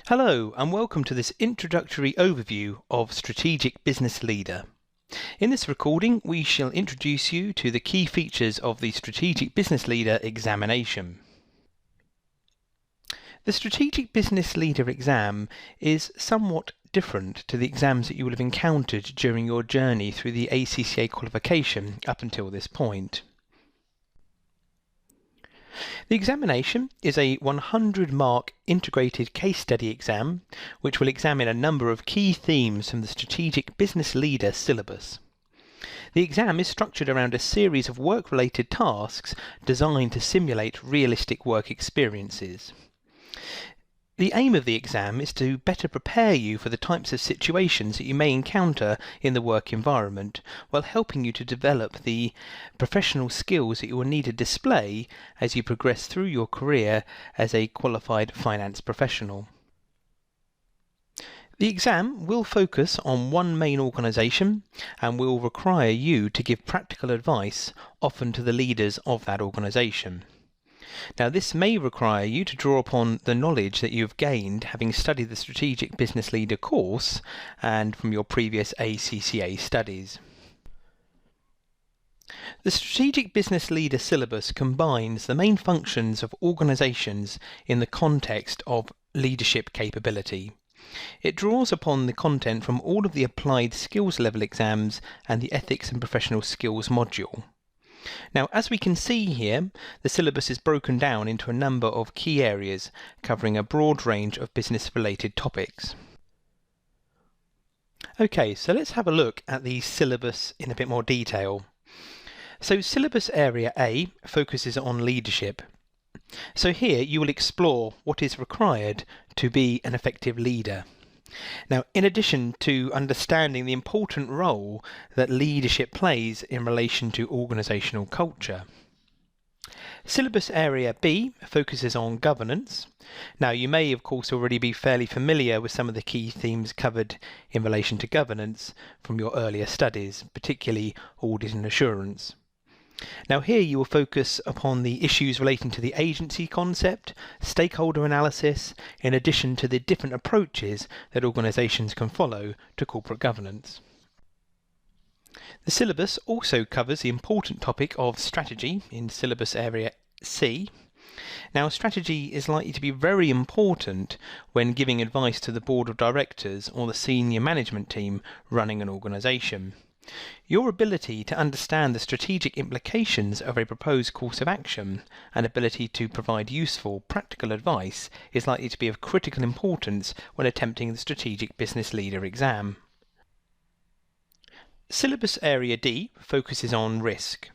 Hello and welcome to this introductory overview of Strategic Business Leader. In this recording we shall introduce you to the key features of the Strategic Business Leader examination. The Strategic Business Leader exam is somewhat different to the exams that you will have encountered during your journey through the ACCA qualification up until this point. The examination is a 100-mark integrated case study exam which will examine a number of key themes from the Strategic Business Leader syllabus. The exam is structured around a series of work-related tasks designed to simulate realistic work experiences. The aim of the exam is to better prepare you for the types of situations that you may encounter in the work environment, while helping you to develop the professional skills that you will need to display as you progress through your career as a qualified finance professional. The exam will focus on one main organisation and will require you to give practical advice, often to the leaders of that organisation. Now, this may require you to draw upon the knowledge that you've gained having studied the Strategic Business Leader course and from your previous ACCA studies. The Strategic Business Leader syllabus combines the main functions of organisations in the context of leadership capability. It draws upon the content from all of the applied skills level exams and the ethics and professional skills module. Now, as we can see here, the syllabus is broken down into a number of key areas covering a broad range of business-related topics. Okay, so let's have a look at the syllabus in a bit more detail. So Syllabus Area A focuses on leadership. So here you will explore what is required to be an effective leader. Now, in addition to understanding the important role that leadership plays in relation to organisational culture. Syllabus Area B focuses on governance. Now, you may of course already be fairly familiar with some of the key themes covered in relation to governance from your earlier studies, particularly audit and assurance. Now, here you will focus upon the issues relating to the agency concept, stakeholder analysis, in addition to the different approaches that organisations can follow to corporate governance. The syllabus also covers the important topic of strategy in Syllabus Area C. Now, strategy is likely to be very important when giving advice to the board of directors or the senior management team running an organisation. Your ability to understand the strategic implications of a proposed course of action and ability to provide useful, practical advice is likely to be of critical importance when attempting the Strategic Business Leader exam. Syllabus Area D focuses on risk.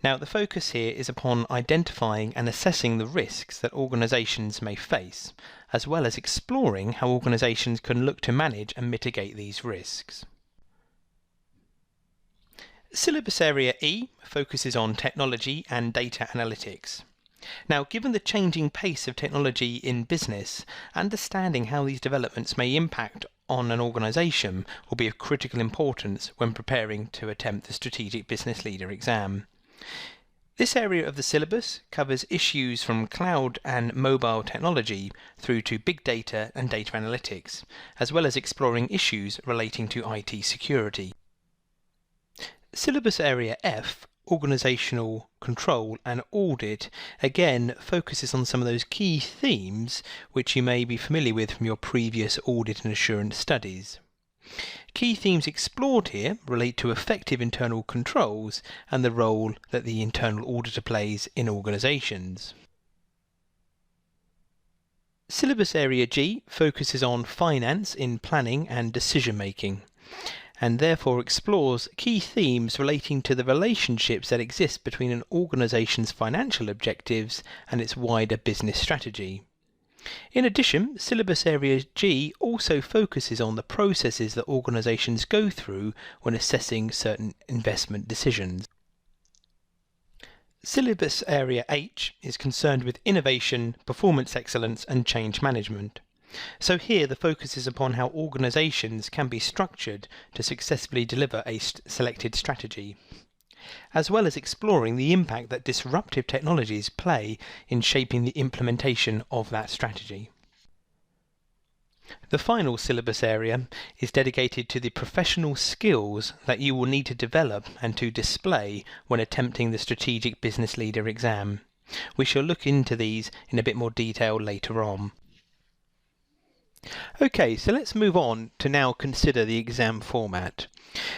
Now, the focus here is upon identifying and assessing the risks that organisations may face, as well as exploring how organisations can look to manage and mitigate these risks. Syllabus Area E focuses on technology and data analytics. Now, given the changing pace of technology in business, understanding how these developments may impact on an organisation will be of critical importance when preparing to attempt the Strategic Business Leader exam. This area of the syllabus covers issues from cloud and mobile technology through to big data and data analytics, as well as exploring issues relating to IT security. Syllabus Area F, Organisational Control and Audit, again focuses on some of those key themes which you may be familiar with from your previous audit and assurance studies. Key themes explored here relate to effective internal controls and the role that the internal auditor plays in organisations. Syllabus Area G focuses on finance in planning and decision making, and therefore explores key themes relating to the relationships that exist between an organisation's financial objectives and its wider business strategy. In addition, Syllabus Area G also focuses on the processes that organisations go through when assessing certain investment decisions. Syllabus Area H is concerned with innovation, performance excellence and change management. So here the focus is upon how organisations can be structured to successfully deliver a selected strategy, as well as exploring the impact that disruptive technologies play in shaping the implementation of that strategy. The final syllabus area is dedicated to the professional skills that you will need to develop and to display when attempting the Strategic Business Leader exam. We shall look into these in a bit more detail later on. Okay, so let's move on to now consider the exam format.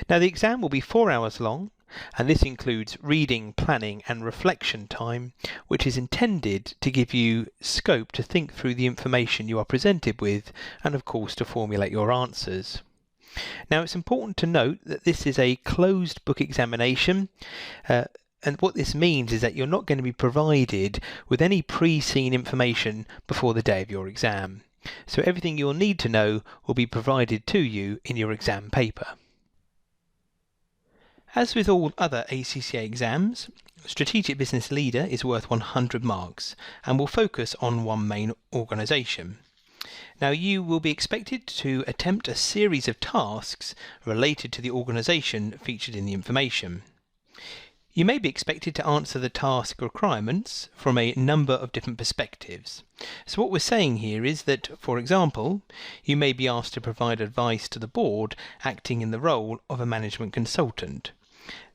Now the exam will be 4 hours long, and this includes reading, planning and reflection time, which is intended to give you scope to think through the information you are presented with and of course to formulate your answers. Now it's important to note that this is a closed book examination, and what this means is that you're not going to be provided with any pre-seen information before the day of your exam. So everything you'll need to know will be provided to you in your exam paper. As with all other ACCA exams, Strategic Business Leader is worth 100 marks and will focus on one main organisation. Now you will be expected to attempt a series of tasks related to the organisation featured in the information. You may be expected to answer the task requirements from a number of different perspectives. So what we're saying here is that, for example, you may be asked to provide advice to the board acting in the role of a management consultant.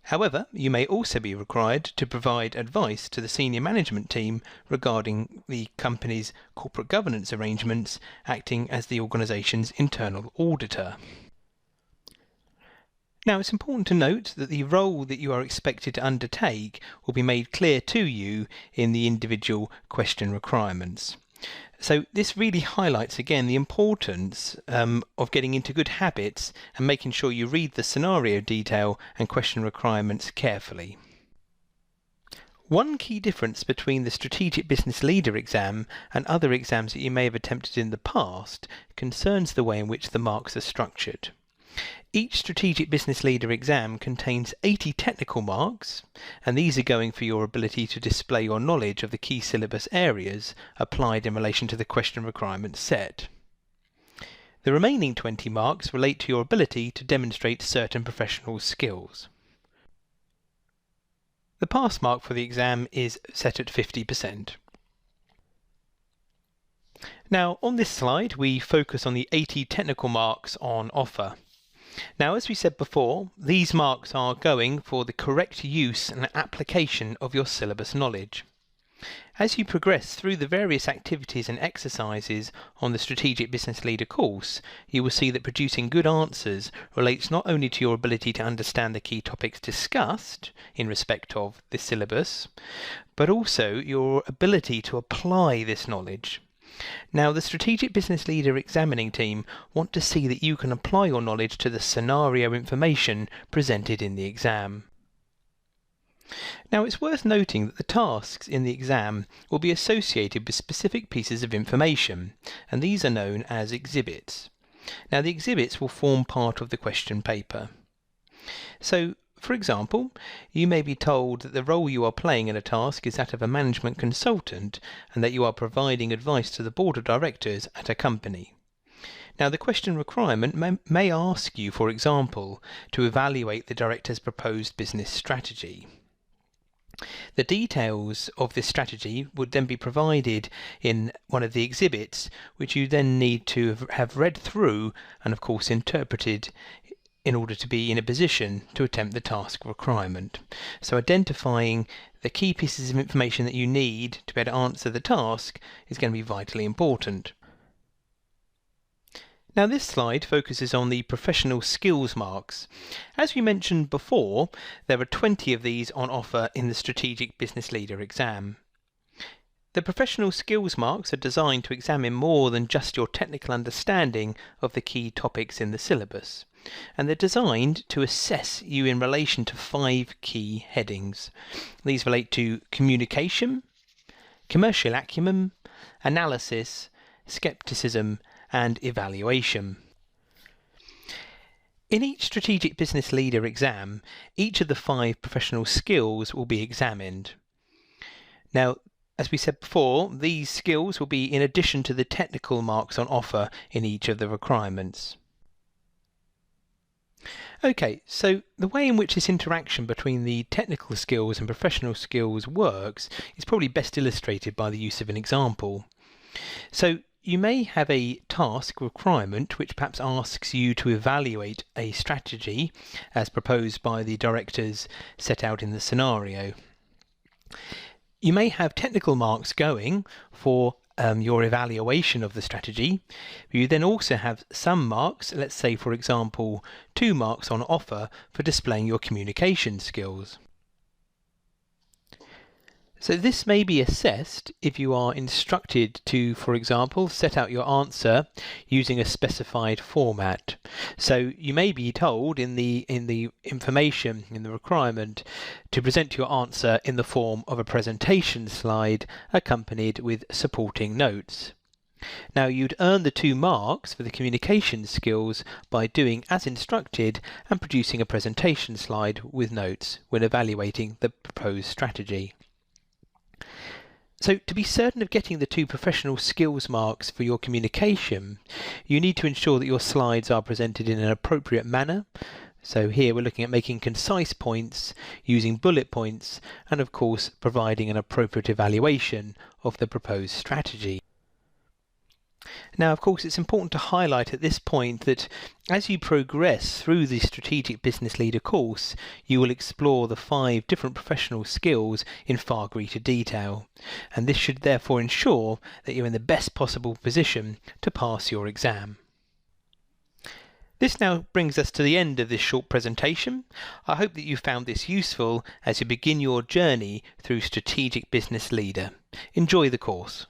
However, you may also be required to provide advice to the senior management team regarding the company's corporate governance arrangements, acting as the organisation's internal auditor. Now it's important to note that the role that you are expected to undertake will be made clear to you in the individual question requirements. So this really highlights again the importance of getting into good habits and making sure you read the scenario detail and question requirements carefully. One key difference between the Strategic Business Leader exam and other exams that you may have attempted in the past concerns the way in which the marks are structured. Each Strategic Business Leader exam contains 80 technical marks, and these are going for your ability to display your knowledge of the key syllabus areas applied in relation to the question requirements set. The remaining 20 marks relate to your ability to demonstrate certain professional skills. The pass mark for the exam is set at 50%. Now on this slide we focus on the 80 technical marks on offer. Now, as we said before, these marks are going for the correct use and application of your syllabus knowledge. As you progress through the various activities and exercises on the Strategic Business Leader course, you will see that producing good answers relates not only to your ability to understand the key topics discussed in respect of the syllabus, but also your ability to apply this knowledge. Now, the Strategic Business Leader examining team want to see that you can apply your knowledge to the scenario information presented in the exam. Now, it's worth noting that the tasks in the exam will be associated with specific pieces of information, and these are known as exhibits. Now, the exhibits will form part of the question paper. So, for example, you may be told that the role you are playing in a task is that of a management consultant and that you are providing advice to the board of directors at a company. Now, the question requirement may ask you, for example, to evaluate the director's proposed business strategy. The details of this strategy would then be provided in one of the exhibits, which you then need to have read through and of course interpreted in order to be in a position to attempt the task requirement. So identifying the key pieces of information that you need to be able to answer the task is going to be vitally important. Now this slide focuses on the professional skills marks. As we mentioned before, there are 20 of these on offer in the Strategic Business Leader exam. The professional skills marks are designed to examine more than just your technical understanding of the key topics in the syllabus, and they're designed to assess you in relation to 5 key headings. These relate to communication, commercial acumen, analysis, skepticism, and evaluation. In each Strategic Business Leader exam, each of the 5 professional skills will be examined. Now, as we said before, these skills will be in addition to the technical marks on offer in each of the requirements. Okay, so the way in which this interaction between the technical skills and professional skills works is probably best illustrated by the use of an example. So you may have a task requirement which perhaps asks you to evaluate a strategy as proposed by the directors set out in the scenario. You may have technical marks going for your evaluation of the strategy. You then also have some marks, let's say for example 2 marks on offer for displaying your communication skills. So this may be assessed if you are instructed to, for example, set out your answer using a specified format. So you may be told in the information, in the requirement, to present your answer in the form of a presentation slide accompanied with supporting notes. Now you'd earn the 2 marks for the communication skills by doing as instructed and producing a presentation slide with notes when evaluating the proposed strategy. So to be certain of getting the 2 professional skills marks for your communication, you need to ensure that your slides are presented in an appropriate manner. So here we're looking at making concise points, using bullet points, and of course providing an appropriate evaluation of the proposed strategy. Now, of course, it's important to highlight at this point that as you progress through the Strategic Business Leader course, you will explore the 5 different professional skills in far greater detail, and this should therefore ensure that you're in the best possible position to pass your exam. This now brings us to the end of this short presentation. I hope that you found this useful as you begin your journey through Strategic Business Leader. Enjoy the course.